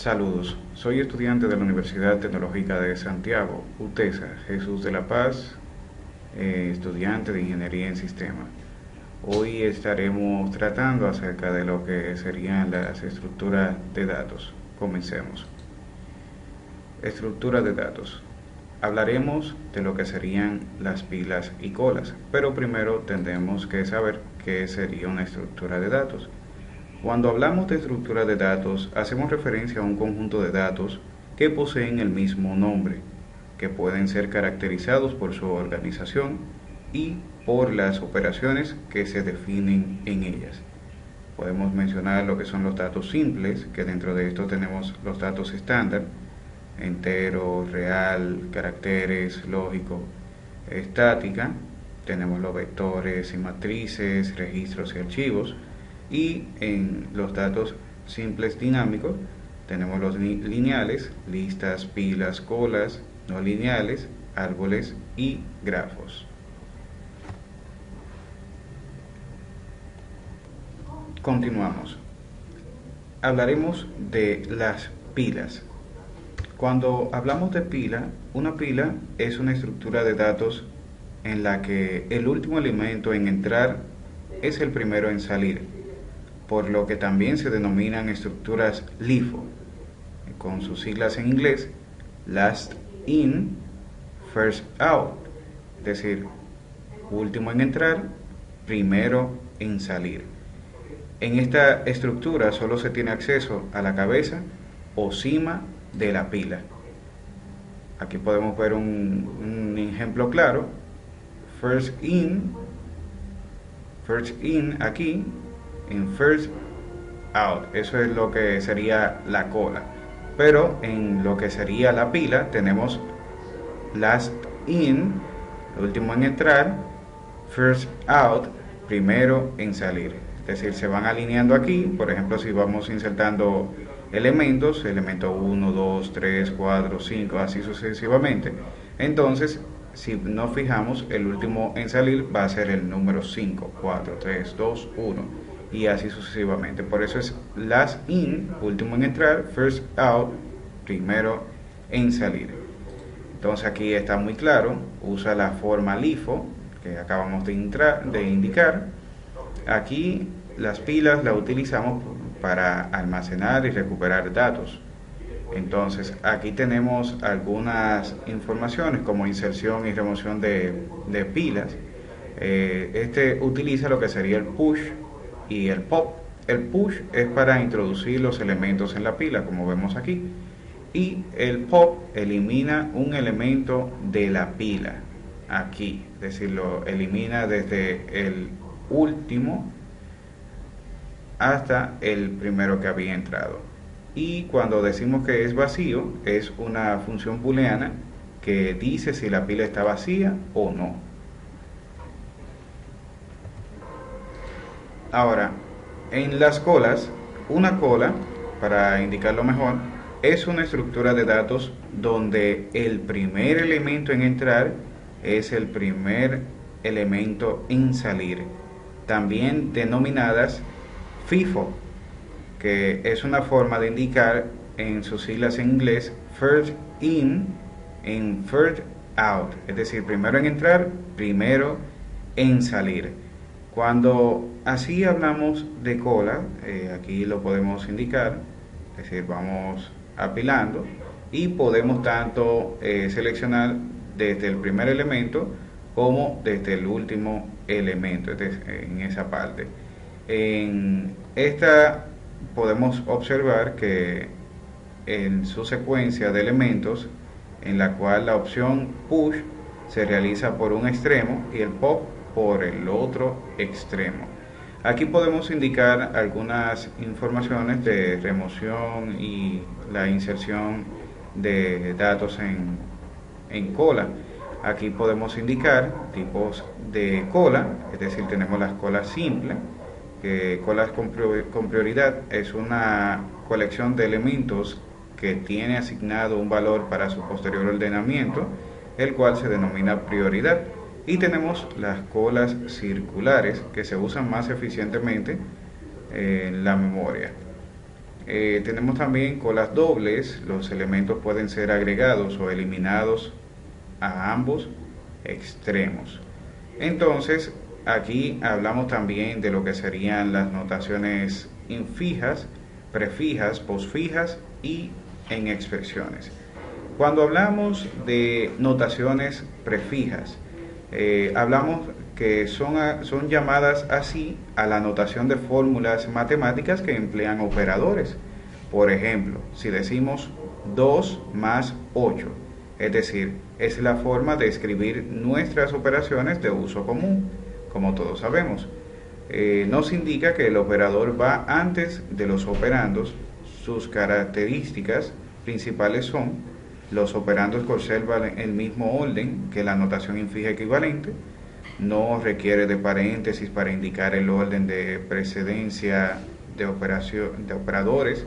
Saludos, soy estudiante de la Universidad Tecnológica de Santiago, UTESA, Jesús de la Paz, estudiante de Ingeniería en Sistemas. Hoy estaremos tratando acerca de lo que serían las estructuras de datos. Comencemos. Estructura de datos. Hablaremos de lo que serían las pilas y colas, pero primero tendremos que saber qué sería una estructura de datos. Cuando hablamos de estructura de datos, hacemos referencia a un conjunto de datos que poseen el mismo nombre, que pueden ser caracterizados por su organización y por las operaciones que se definen en ellas. Podemos mencionar lo que son los datos simples, que dentro de esto tenemos los datos estándar, entero, real, caracteres, lógico, estática, tenemos los vectores y matrices, registros y archivos, y en los datos simples dinámicos tenemos los lineales, listas, pilas, colas, no lineales, árboles y grafos. Continuamos. Hablaremos de las pilas. Cuando hablamos de pila, una pila es una estructura de datos en la que el último elemento en entrar es el primero en salir, por lo que también se denominan estructuras LIFO, con sus siglas en inglés, last in, first out, es decir, último en entrar, primero en salir. En esta estructura solo se tiene acceso a la cabeza o cima de la pila. Aquí podemos ver un ejemplo claro, first in aquí, en first out, eso es lo que sería la cola, pero en lo que sería la pila tenemos last in, último en entrar, first out, primero en salir, es decir, se van alineando aquí. Por ejemplo, si vamos insertando elementos, elemento 1, 2, 3, 4, 5, así sucesivamente, entonces si nos fijamos, el último en salir va a ser el número 5, 4, 3, 2, 1 y así sucesivamente. Por eso es last in, último en entrar, first out, primero en salir. Entonces aquí está muy claro, usa la forma LIFO que acabamos de indicar. Aquí las pilas las utilizamos para almacenar y recuperar datos. Entonces aquí tenemos algunas informaciones como inserción y remoción de pilas. Este utiliza lo que sería el push y el pop. El push es para introducir los elementos en la pila, como vemos aquí, y el pop elimina un elemento de la pila aquí, es decir, lo elimina desde el último hasta el primero que había entrado. Y cuando decimos que es vacío, es una función booleana que dice si la pila está vacía o no. Ahora, en las colas, una cola, para indicarlo mejor, es una estructura de datos donde el primer elemento en entrar es el primer elemento en salir, también denominadas FIFO, que es una forma de indicar en sus siglas en inglés first in and first out, es decir, primero en entrar, primero en salir. Cuando así hablamos de cola, aquí lo podemos indicar, es decir, vamos apilando y podemos tanto seleccionar desde el primer elemento como desde el último elemento, en esa parte. En esta podemos observar que en su secuencia de elementos, en la cual la opción push se realiza por un extremo y el pop por el otro extremo. Aquí podemos indicar algunas informaciones de remoción y la inserción de datos en cola. Aquí podemos indicar tipos de cola, es decir, tenemos las colas simples, que colas con prioridad es una colección de elementos que tiene asignado un valor para su posterior ordenamiento, el cual se denomina prioridad. Y tenemos las colas circulares, que se usan más eficientemente en la memoria. Tenemos también colas dobles. Los elementos pueden ser agregados o eliminados a ambos extremos. Entonces, aquí hablamos también de lo que serían las notaciones infijas, prefijas, posfijas y en expresiones. Cuando hablamos de notaciones prefijas, hablamos que son llamadas así a la notación de fórmulas matemáticas que emplean operadores. Por ejemplo, si decimos 2 más 8, es decir, es la forma de escribir nuestras operaciones de uso común, como todos sabemos. Nos indica que el operador va antes de los operandos. Sus características principales son: los operandos conservan el mismo orden que la notación infija equivalente, no requiere de paréntesis para indicar el orden de precedencia de operadores,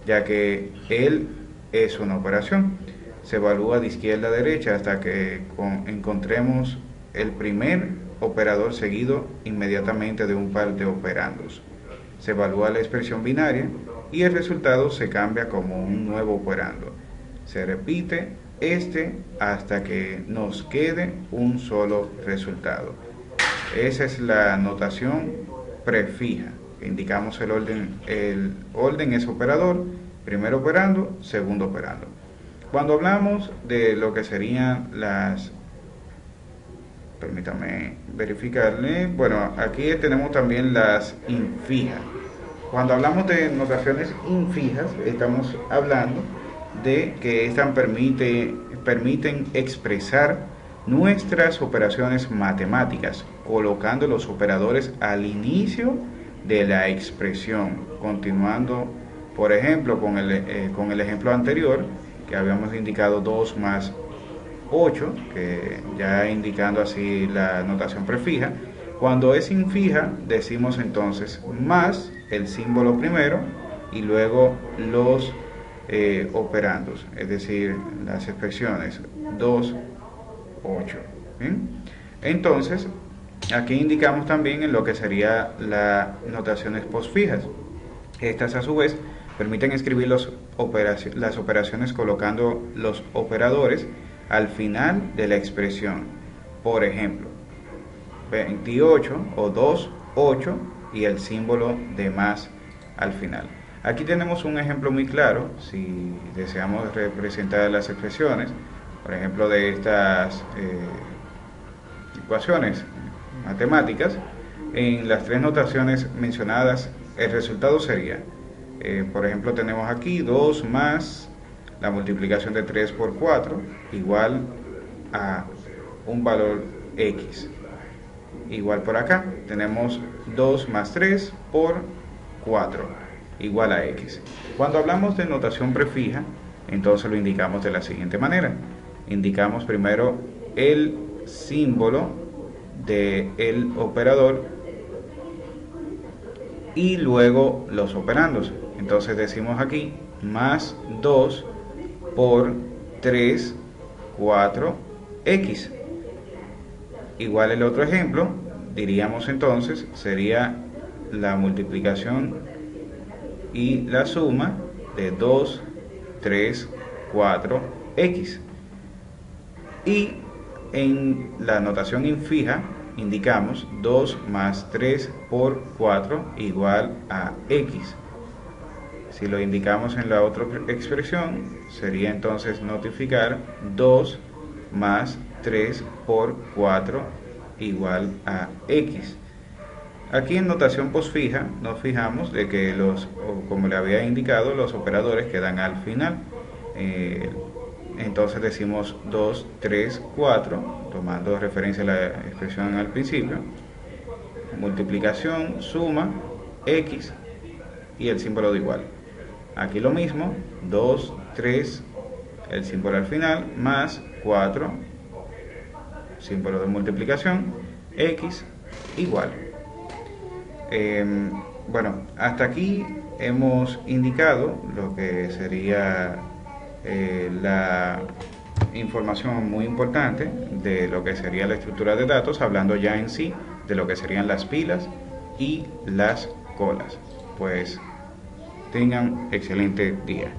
ya que él es una operación. Se evalúa de izquierda a derecha hasta que encontremos el primer operador seguido inmediatamente de un par de operandos. Se evalúa la expresión binaria y el resultado se cambia como un nuevo operando. Se repite hasta que nos quede un solo resultado. Esa es la notación prefija. Indicamos el orden. El orden es operador, primer operando, segundo operando. Cuando hablamos de lo que serían permítame verificarle, bueno, aquí tenemos también las infijas. Cuando hablamos de notaciones infijas, estamos hablando de que estas permiten expresar nuestras operaciones matemáticas, colocando los operadores al inicio de la expresión, continuando, por ejemplo, con el ejemplo anterior, que habíamos indicado 2 más 8, que ya indicando así la notación prefija. Cuando es infija, decimos entonces más el símbolo primero y luego los operandos, es decir, las expresiones 2, 8. ¿Bien? Entonces, aquí indicamos también en lo que sería las notaciones posfijas. Estas a su vez permiten escribir las operaciones colocando los operadores al final de la expresión. Por ejemplo, 28 o 2, 8 y el símbolo de más al final. Aquí tenemos un ejemplo muy claro. Si deseamos representar las expresiones, por ejemplo, de estas ecuaciones matemáticas, en las tres notaciones mencionadas, el resultado sería, por ejemplo, tenemos aquí 2 más la multiplicación de 3 por 4 igual a un valor X. Igual por acá, tenemos 2 más 3 por 4 igual a X. Cuando hablamos de notación prefija, entonces lo indicamos de la siguiente manera. Indicamos primero el símbolo del operador y luego los operandos. Entonces decimos aquí más 2 por 3, 4, X. Igual el otro ejemplo, diríamos entonces, sería la multiplicación y la suma de 2, 3, 4, X. Y en la notación infija indicamos 2 más 3 por 4 igual a X. Si lo indicamos en la otra expresión, sería entonces notificar 2 más 3 por 4 igual a X. Aquí en notación posfija nos fijamos de que como le había indicado, los operadores quedan al final. Entonces decimos 2, 3, 4, tomando referencia a la expresión al principio. Multiplicación, suma, X y el símbolo de igual. Aquí lo mismo, 2, 3, el símbolo al final, más 4, símbolo de multiplicación, X igual. Bueno, hasta aquí hemos indicado lo que sería la información muy importante de lo que sería la estructura de datos, hablando ya en sí de lo que serían las pilas y las colas. Pues Tengan excelente día.